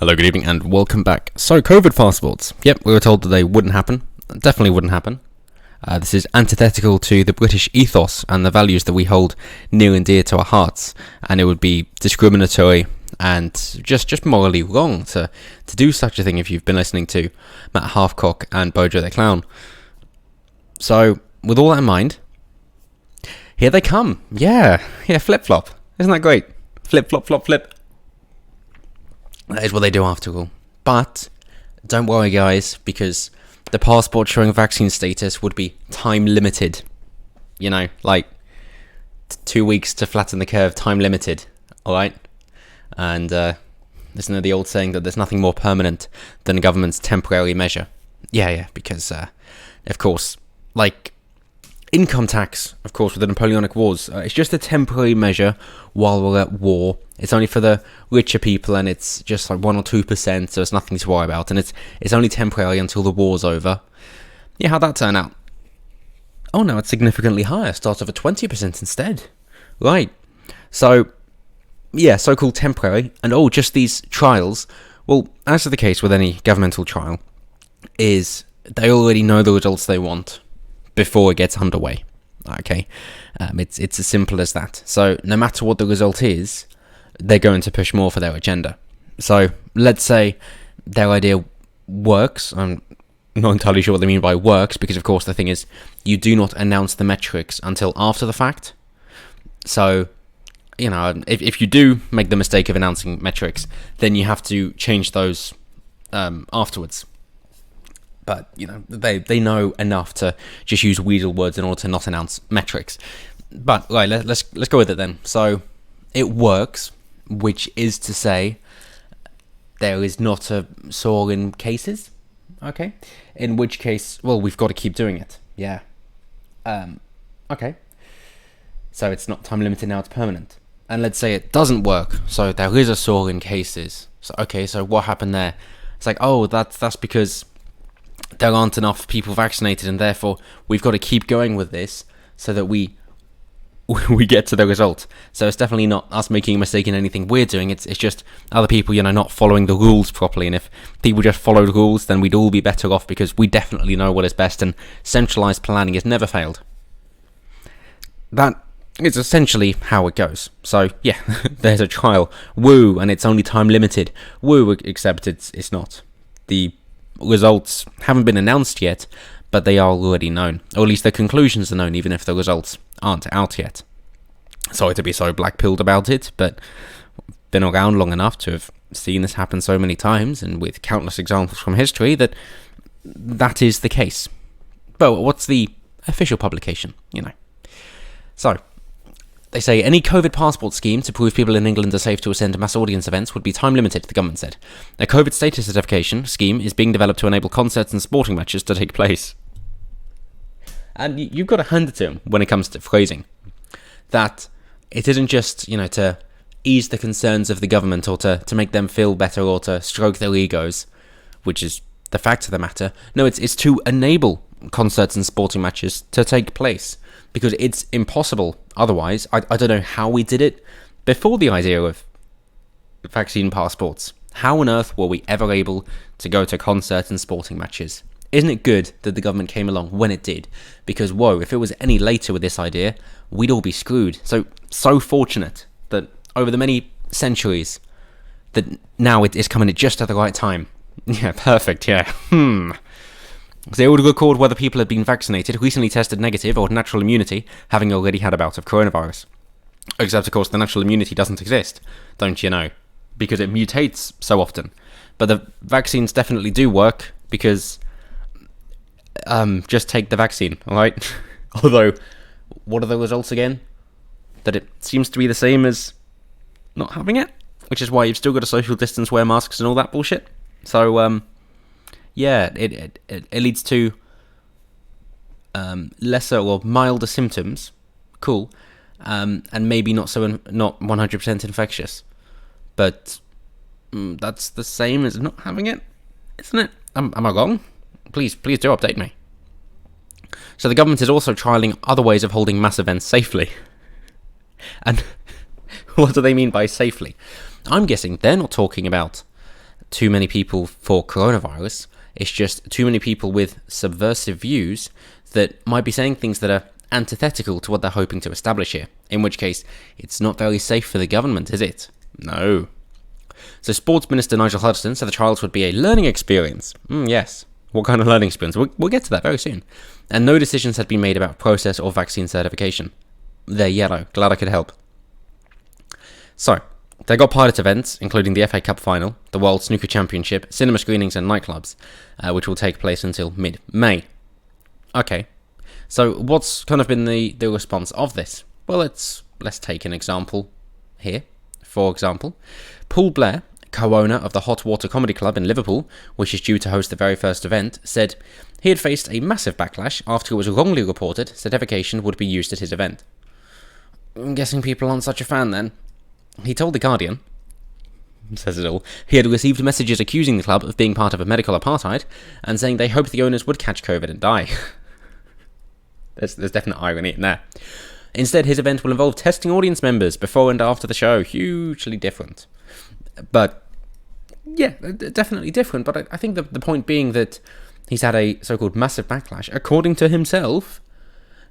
Hello, good evening, and welcome back. So, COVID passports. Yep, we were told that they wouldn't happen. Definitely wouldn't happen. This is antithetical to the British ethos and the values that we hold near and dear to our hearts, and it would be discriminatory and just morally wrong to do such a thing if you've been listening to Matt Halfcock and Bojo the Clown. So, with all that in mind, here they come. Yeah, flip-flop. Isn't that great? Flip, flop, flop, flip. That is what they do after all. But don't worry, guys, because the passport showing vaccine status would be time limited. You know, like 2 weeks to flatten the curve, time limited. Alright? And isn't there the old saying that there's nothing more permanent than a government's temporary measure? Yeah, because, of course, like income tax, of course, with the Napoleonic Wars, it's just a temporary measure while we're at war. It's only for the richer people, and it's just like 1 or 2%, so it's nothing to worry about, and it's only temporary until the war's over. Yeah, how'd that turn out? Oh no, it's significantly higher. Starts off at 20% instead. Right. So, yeah, so-called temporary, and just these trials. Well, as is the case with any governmental trial, is they already know the results they want before it gets underway. Okay, it's as simple as that. So no matter what the result is, they're going to push more for their agenda. So let's say their idea works. I'm not entirely sure what they mean by works, because of course the thing is, you do not announce the metrics until after the fact. So, you know, if you do make the mistake of announcing metrics, then you have to change those afterwards. But, you know, they know enough to just use weasel words in order to not announce metrics. But, right, let's go with it then. So, it works, which is to say, there is not a soar in cases, okay? In which case, well, we've got to keep doing it, yeah. Okay. So, it's not time limited now, it's permanent. And let's say it doesn't work, so there is a soar in cases. So, okay, so what happened there? It's like, that's because there aren't enough people vaccinated, and therefore we've got to keep going with this so that we get to the result. So it's definitely not us making a mistake in anything we're doing. It's just other people, you know, not following the rules properly. And if people just followed rules, then we'd all be better off, because we definitely know what is best, and centralized planning has never failed. That is essentially how it goes. So yeah, there's a trial. Woo, and it's only time limited. Woo, except it's not. The results haven't been announced yet, but they are already known. Or at least the conclusions are known, even if the results aren't out yet. Sorry to be so black-pilled about it, but been around long enough to have seen this happen so many times, and with countless examples from history, that is the case. But what's the official publication, you know? So, they say any COVID passport scheme to prove people in England are safe to attend mass audience events would be time limited, the government said. A COVID status certification scheme is being developed to enable concerts and sporting matches to take place. And you've got to hand it to them when it comes to phrasing. That it isn't just, you know, to ease the concerns of the government, or to make them feel better, or to stroke their egos, which is the fact of the matter. No, it's to enable concerts and sporting matches to take place, because it's impossible otherwise. I don't know how we did it before the idea of vaccine passports. How on earth were we ever able to go to concerts and sporting matches? Isn't it good that the government came along when it did? Because, whoa, if it was any later with this idea, we'd all be screwed. So fortunate that over the many centuries, that now it is coming at just at the right time. Yeah, perfect, yeah. They would record whether people had been vaccinated, recently tested negative, or had natural immunity, having already had a bout of coronavirus. Except, of course, the natural immunity doesn't exist, don't you know? Because it mutates so often. But the vaccines definitely do work, because just take the vaccine, alright? Although, what are the results again? That it seems to be the same as not having it, which is why you've still got to social distance, wear masks, and all that bullshit. So, yeah, it leads to lesser or milder symptoms, cool, and maybe not 100% infectious, but that's the same as not having it, isn't it? Am I wrong? Please do update me. So the government is also trialling other ways of holding mass events safely. And what do they mean by safely? I'm guessing they're not talking about too many people for coronavirus. It's just too many people with subversive views that might be saying things that are antithetical to what they're hoping to establish here. In which case, it's not very safe for the government, is it? No. So Sports Minister Nigel Hudson said the trials would be a learning experience. Yes. What kind of learning experience? We'll get to that very soon. And no decisions had been made about process or vaccine certification. They're yellow. Glad I could help. So, they got pilot events, including the FA Cup final, the World Snooker Championship, cinema screenings and nightclubs, which will take place until mid-May. Okay. So, what's kind of been the response of this? Well, let's take an example here. For example, Paul Blair, co-owner of the Hot Water Comedy Club in Liverpool, which is due to host the very first event, said he had faced a massive backlash after it was wrongly reported certification would be used at his event. I'm guessing people aren't such a fan then. He told The Guardian, says it all, he had received messages accusing the club of being part of a medical apartheid and saying they hoped the owners would catch COVID and die. There's definite irony in there. Instead, his event will involve testing audience members before and after the show. Hugely different. But, yeah, definitely different. But I think the point being that he's had a so-called massive backlash. According to himself,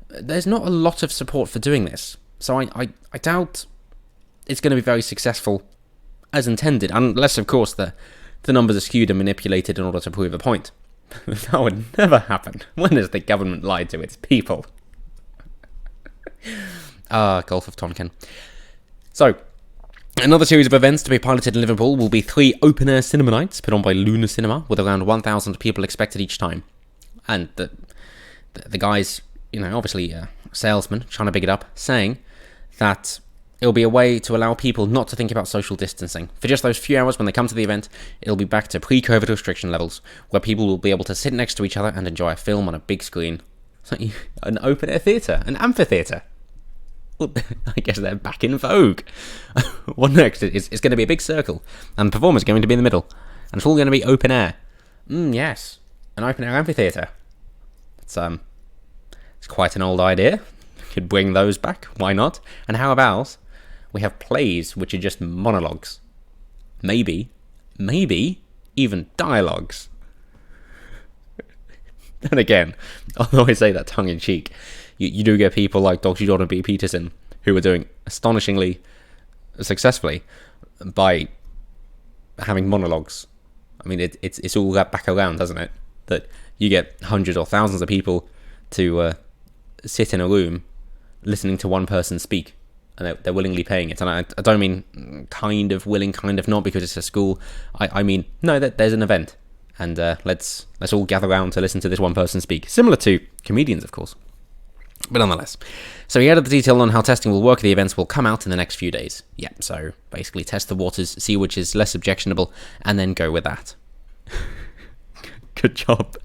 there's not a lot of support for doing this. So I doubt it's going to be very successful as intended. Unless, of course, the numbers are skewed and manipulated in order to prove a point. That would never happen. When has the government lied to its people? Gulf of Tonkin. So, another series of events to be piloted in Liverpool will be 3 open-air cinema nights put on by Luna Cinema, with around 1,000 people expected each time. And the guys, obviously salesman, trying to big it up, saying that it'll be a way to allow people not to think about social distancing. For just those few hours when they come to the event, it'll be back to pre-COVID restriction levels, where people will be able to sit next to each other and enjoy a film on a big screen. So, an open-air theatre, an amphitheatre. Well, I guess they're back in vogue. What next? It's going to be a big circle, and the performer's going to be in the middle, and it's all going to be open air. Yes, an open air amphitheatre. It's quite an old idea. Could bring those back. Why not? And how about we have plays which are just monologues? Maybe even dialogues. And again, although I say that tongue in cheek, you do get people like Dr. Jordan B. Peterson who are doing astonishingly successfully by having monologues. I mean, it's all that back around, doesn't it? That you get hundreds or thousands of people to sit in a room listening to one person speak, and they're willingly paying it. And I don't mean kind of willing, kind of not, because it's a school. I mean, no, there's an event, and let's all gather around to listen to this one person speak. Similar to comedians, of course. But nonetheless. So he added the detail on how testing will work at the events will come out in the next few days. Yeah, so basically test the waters, see which is less objectionable, and then go with that. Good job.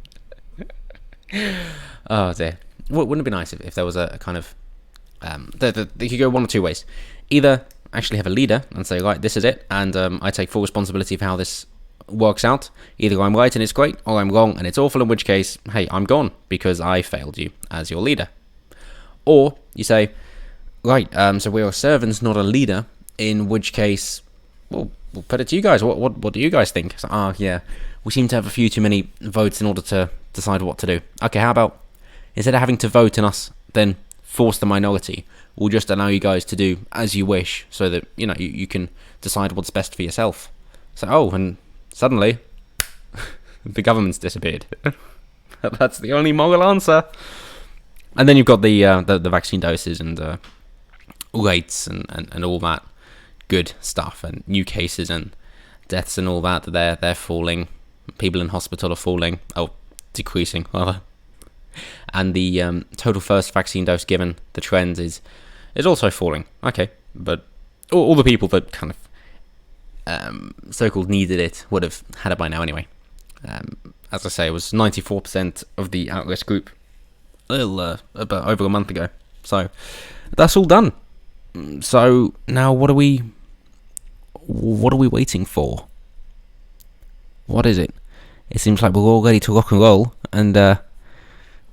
Oh dear. Wouldn't it be nice if there was a kind of... they could go one or two ways. Either actually have a leader and say, right, this is it, and I take full responsibility for how this works out. Either I'm right and it's great, or I'm wrong and it's awful, in which case, hey, I'm gone because I failed you as your leader. Or you say, right, so we're a servant, not a leader, in which case, well, we'll put it to you guys. What do you guys think? So, yeah, we seem to have a few too many votes in order to decide what to do. Okay, how about, instead of having to vote and us then force the minority, we'll just allow you guys to do as you wish, so that, you can decide what's best for yourself. So, and suddenly, the government's disappeared. That's the only moral answer. And then you've got the vaccine doses and rates and all that good stuff, and new cases and deaths and all that. They're falling. People in hospital are falling. Decreasing rather. And the total first vaccine dose given, the trend is also falling. Okay, but all the people that kind of so-called needed it would have had it by now anyway. As I say, it was 94% of the at-risk group about over a month ago. So that's all done. So now what are we waiting for? What is it? It seems like we're all ready to rock and roll, and they're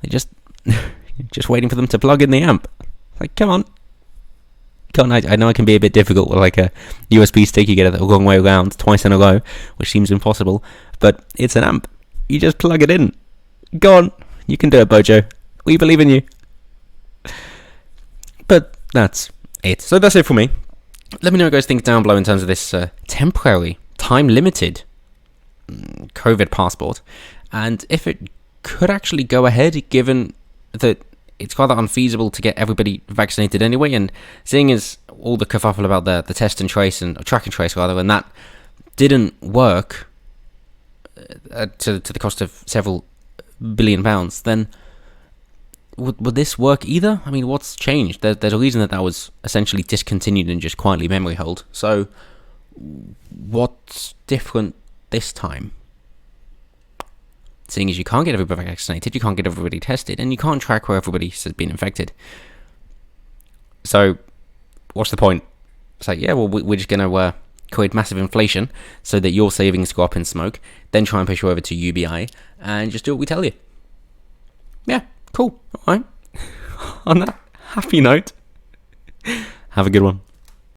just waiting for them to plug in the amp. Like, come I know I can be a bit difficult with like a USB stick you get the wrong way around twice in a row, which seems impossible, but it's an amp. You just plug it in. Go on, you can do it, Bojo. We believe in you. But that's it. So that's it for me. Let me know what you guys think down below in terms of this temporary, time-limited COVID passport, and if it could actually go ahead, given that it's rather unfeasible to get everybody vaccinated anyway, and seeing as all the kerfuffle about the test and trace, and track and trace rather, and that didn't work to the cost of several £billion, then would this work either? I mean, what's changed? There's a reason that was essentially discontinued and just quietly memory held. So, what's different this time? Seeing as you can't get everybody vaccinated, you can't get everybody tested, and you can't track where everybody has been infected. So, what's the point? It's like, yeah, well, we're just going to create massive inflation so that your savings go up in smoke, then try and push you over to UBI, and just do what we tell you. Yeah. Cool. All right. On that happy note, have a good one.